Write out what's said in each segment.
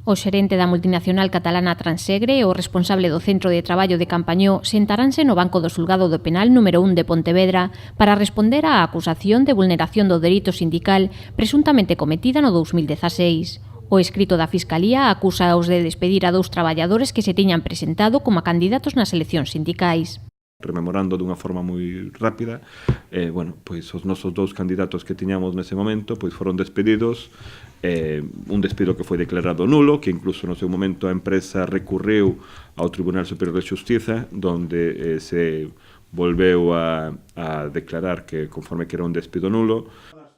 O xerente da multinacional catalana Transegre e o responsable do Centro de Traballo de Campañó sentaranse no banco do Xulgado do Penal número 1 de Pontevedra para responder á acusación de vulneración do dereito sindical presuntamente cometida no 2016. O escrito da Fiscalía acusa-os de despedir a 2 traballadores que se tiñan presentado como candidatos nas eleccións sindicais. Rememorando dunha forma moi rápida, pois os nosos 2 candidatos que tiñamos nese momento pois foron despedidos, un despido que foi declarado nulo, que incluso no seu momento a empresa recurreu ao Tribunal Superior de Xustiza, donde se volveu a declarar que conforme que era un despido nulo.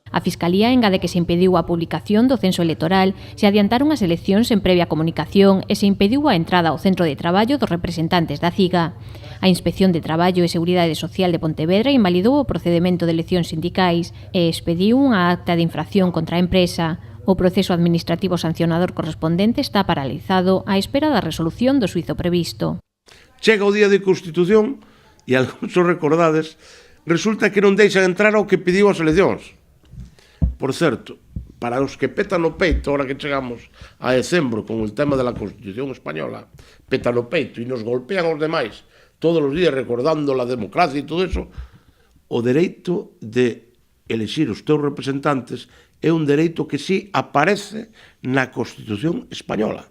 A Fiscalía engade que se impediu a publicación do censo electoral, se adiantaron as eleccións en previa comunicación e se impediu a entrada ao centro de traballo dos representantes da CIGA. A Inspección de Traballo e Seguridade Social de Pontevedra invalidou o procedemento de eleccións sindicais e expediu unha acta de infracción contra a empresa. O proceso administrativo sancionador correspondente está paralizado á espera da resolución do xuízo previsto. Chega o día de Constitución e, algúns recordades, resulta que non deixan entrar ao que pediu as eleccións. Por certo, para os que petan no peito, ahora que chegamos a decembro con o tema da Constitución española, petan no peito e nos golpean os demais todos os días recordando a democracia e todo eso, o dereito de elexir os teus representantes é un dereito que sí aparece na Constitución española.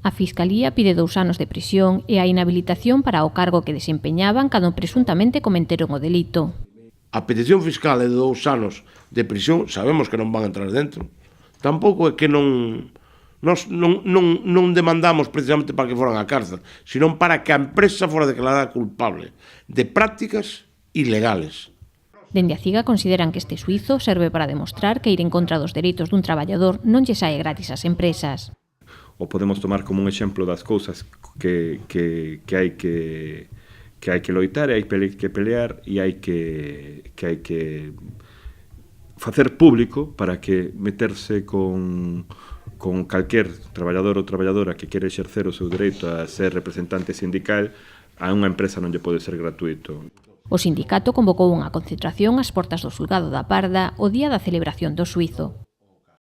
A Fiscalía pide 2 anos de prisión e a inhabilitación para o cargo que desempeñaban cando presuntamente cometeron o delito. A petición fiscal é de 2 anos de prisión, sabemos que non van a entrar dentro. Tampouco é que non demandamos precisamente para que foran á cárcel, sino para que a empresa fora declarada culpable de prácticas ilegales. Dende a CIGA consideran que este xuízo serve para demostrar que ir en contra dos dereitos dun traballador non lle sae gratis ás empresas. O podemos tomar como un exemplo das cousas que hai que loitar, hai que pelear e hai que facer público para que meterse con calquer traballador ou traballadora que quere exercer o seu dereito a ser representante sindical a unha empresa non lle pode ser gratuito. O sindicato convocou unha concentración ás portas do Xulgado da Parda o día da celebración do xuízo.